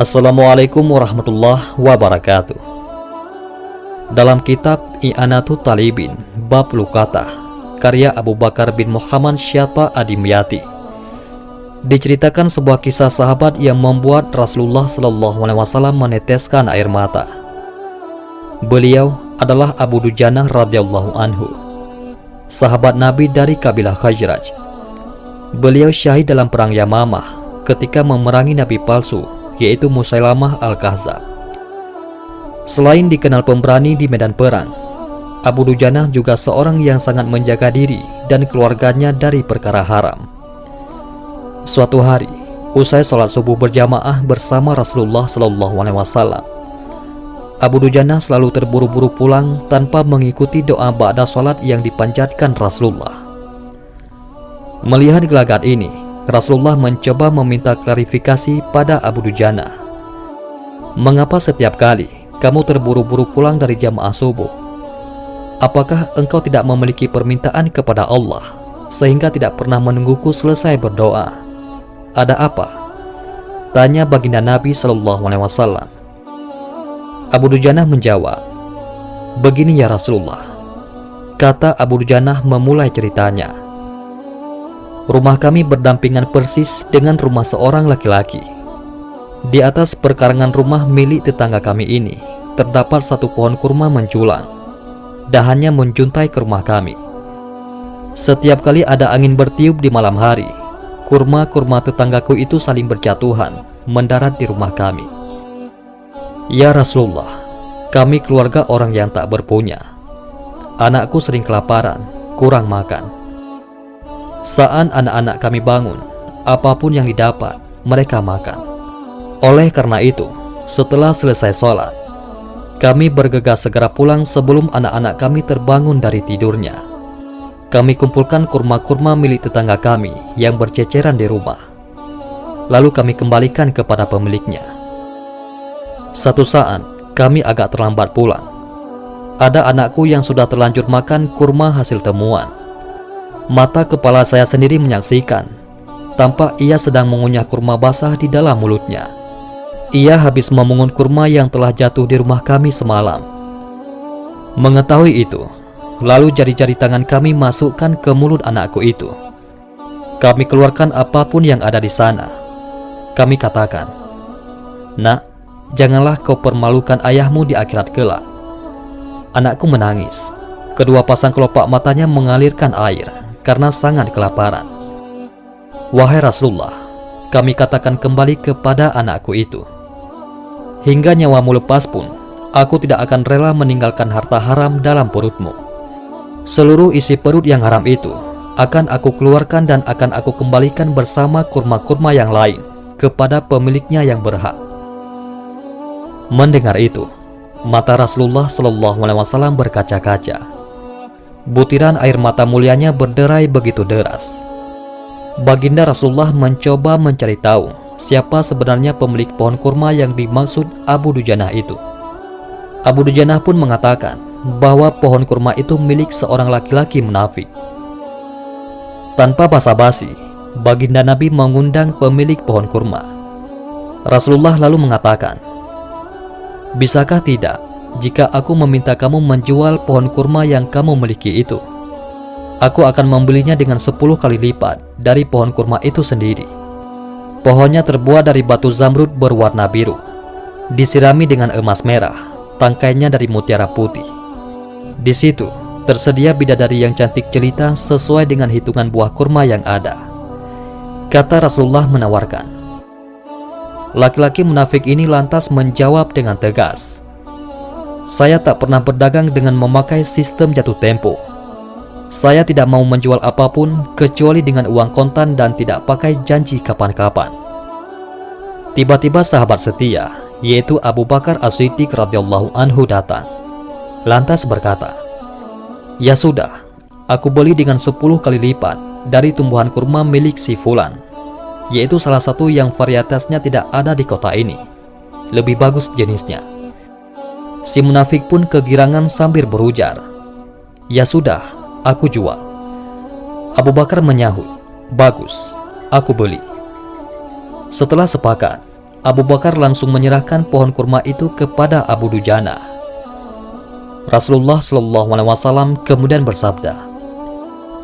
Assalamualaikum warahmatullahi wabarakatuh. Dalam kitab I'anatul Talibin Bab Luqatah karya Abu Bakar bin Muhammad Syatta Adimyati, diceritakan sebuah kisah sahabat yang membuat Rasulullah SAW meneteskan air mata. Beliau adalah Abu Dujanah radhiyallahu anhu, sahabat Nabi dari kabilah Khazraj. Beliau syahid dalam perang Yamamah ketika memerangi nabi palsu, yaitu Musailamah Al-Kahzab. Selain dikenal pemberani di medan perang, Abu Dujanah juga seorang yang sangat menjaga diri dan keluarganya dari perkara haram. Suatu hari, usai sholat subuh berjamaah bersama Rasulullah SAW, Abu Dujanah selalu terburu-buru pulang tanpa mengikuti doa ba'da sholat yang dipanjatkan Rasulullah. Melihat gelagat ini, Rasulullah mencoba meminta klarifikasi pada Abu Dujanah. Mengapa setiap kali kamu terburu-buru pulang dari jamaah subuh? Apakah engkau tidak memiliki permintaan kepada Allah sehingga tidak pernah menungguku selesai berdoa? Ada apa? Tanya baginda Nabi SAW. Abu Dujanah menjawab, "Begini ya Rasulullah," kata Abu Dujanah memulai ceritanya. "Rumah kami berdampingan persis dengan rumah seorang laki-laki. Di atas perkarangan rumah milik tetangga kami ini terdapat satu pohon kurma menjulang. Dahannya menjuntai ke rumah kami. Setiap kali ada angin bertiup di malam hari, kurma-kurma tetanggaku itu saling berjatuhan mendarat di rumah kami. Ya Rasulullah, kami keluarga orang yang tak berpunya. Anakku sering kelaparan, kurang makan. Saat anak-anak kami bangun, apapun yang didapat, mereka makan. Oleh karena itu, setelah selesai sholat, kami bergegas segera pulang sebelum anak-anak kami terbangun dari tidurnya. Kami kumpulkan kurma-kurma milik tetangga kami yang berceceran di rumah. Lalu kami kembalikan kepada pemiliknya. Satu saat, kami agak terlambat pulang. Ada anakku yang sudah terlanjur makan kurma hasil temuan. Mata kepala saya sendiri menyaksikan, tampak ia sedang mengunyah kurma basah di dalam mulutnya. Ia habis memungut kurma yang telah jatuh di rumah kami semalam. Mengetahui itu, lalu jari-jari tangan kami masukkan ke mulut anakku itu. Kami keluarkan apapun yang ada di sana. Kami katakan, "Nak, janganlah kau permalukan ayahmu di akhirat kelak." Anakku menangis. Kedua pasang kelopak matanya mengalirkan air karena sangat kelaparan. "Wahai Rasulullah," kami katakan kembali kepada anakku itu, "hingga nyawamu lepas pun, aku tidak akan rela meninggalkan harta haram dalam perutmu. Seluruh isi perut yang haram itu akan aku keluarkan dan akan aku kembalikan bersama kurma-kurma yang lain kepada pemiliknya yang berhak." Mendengar itu, mata Rasulullah SAW berkaca-kaca. Butiran air mata mulianya berderai begitu deras. Baginda Rasulullah mencoba mencari tahu siapa sebenarnya pemilik pohon kurma yang dimaksud Abu Dujanah itu. Abu Dujanah pun mengatakan bahwa pohon kurma itu milik seorang laki-laki munafik. Tanpa basa-basi, baginda Nabi mengundang pemilik pohon kurma. Rasulullah lalu mengatakan, "Bisakah tidak jika aku meminta kamu menjual pohon kurma yang kamu miliki itu? Aku akan membelinya dengan 10 kali lipat dari pohon kurma itu sendiri." Pohonnya terbuat dari batu zamrud berwarna biru, disirami dengan emas merah, tangkainya dari mutiara putih. Di situ tersedia bidadari yang cantik jelita sesuai dengan hitungan buah kurma yang ada. Kata Rasulullah menawarkan. Laki-laki munafik ini lantas menjawab dengan tegas, "Saya tak pernah berdagang dengan memakai sistem jatuh tempo. Saya tidak mau menjual apapun kecuali dengan uang kontan dan tidak pakai janji kapan-kapan." Tiba-tiba sahabat setia, yaitu Abu Bakar As-Siddiq radhiyallahu anhu datang. Lantas berkata, "Ya sudah, aku beli dengan 10 kali lipat dari tumbuhan kurma milik si Fulan, yaitu salah satu yang varietasnya tidak ada di kota ini. Lebih bagus jenisnya." Si munafik pun kegirangan sambil berujar, "Ya sudah, aku jual." Abu Bakar menyahut, "Bagus, aku beli." Setelah sepakat, Abu Bakar langsung menyerahkan pohon kurma itu kepada Abu Dujana. Rasulullah SAW kemudian bersabda,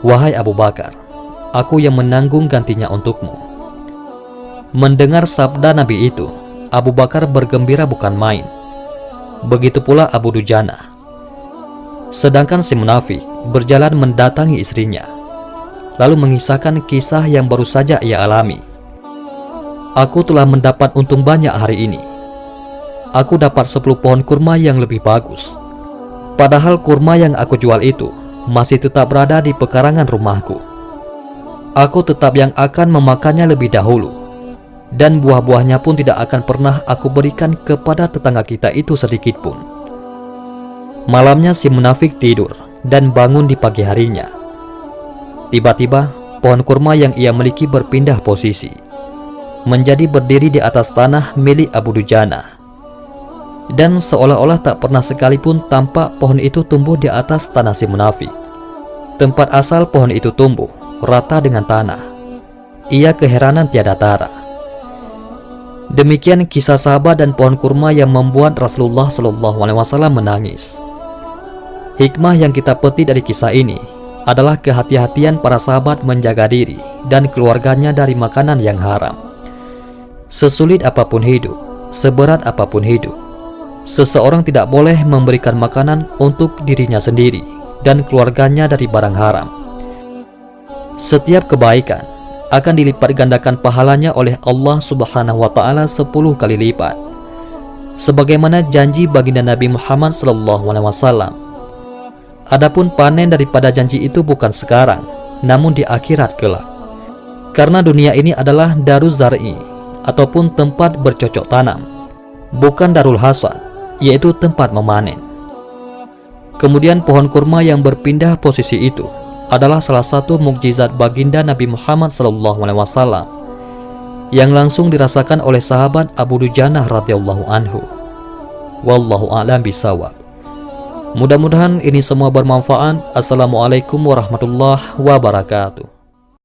"Wahai Abu Bakar, aku yang menanggung gantinya untukmu." Mendengar sabda Nabi itu, Abu Bakar bergembira bukan main. Begitu pula Abu Dujana. Sedangkan si munafik berjalan mendatangi istrinya, lalu mengisahkan kisah yang baru saja ia alami. "Aku telah mendapat untung banyak hari ini. Aku dapat 10 pohon kurma yang lebih bagus. Padahal kurma yang aku jual itu masih tetap berada di pekarangan rumahku. Aku tetap yang akan memakannya lebih dahulu, dan buah-buahnya pun tidak akan pernah aku berikan kepada tetangga kita itu sedikit pun." Malamnya si munafik tidur dan bangun di pagi harinya. Tiba-tiba pohon kurma yang ia miliki berpindah posisi, menjadi berdiri di atas tanah milik Abu Dujana. Dan seolah-olah tak pernah sekalipun tampak pohon itu tumbuh di atas tanah si munafik. Tempat asal pohon itu tumbuh rata dengan tanah. Ia keheranan tiada tara. Demikian kisah sahabat dan pohon kurma yang membuat Rasulullah SAW menangis. Hikmah yang kita petik dari kisah ini adalah kehati-hatian para sahabat menjaga diri dan keluarganya dari makanan yang haram. Sesulit apapun hidup, seberat apapun hidup, seseorang tidak boleh memberikan makanan untuk dirinya sendiri dan keluarganya dari barang haram. Setiap kebaikan akan dilipat gandakan pahalanya oleh Allah Subhanahu wa Ta'ala 10 kali lipat, sebagaimana janji baginda Nabi Muhammad SAW. Adapun panen daripada janji itu bukan sekarang, namun di akhirat kelak. Karena dunia ini adalah daruz zar'i, ataupun tempat bercocok tanam, bukan darul hasad, yaitu tempat memanen. Kemudian pohon kurma yang berpindah posisi itu adalah salah satu mukjizat baginda Nabi Muhammad SAW yang langsung dirasakan oleh sahabat Abu Dujana radhiyallahu anhu. Wallahu a'lam bishawab. Mudah-mudahan ini semua bermanfaat. Assalamualaikum warahmatullahi wabarakatuh.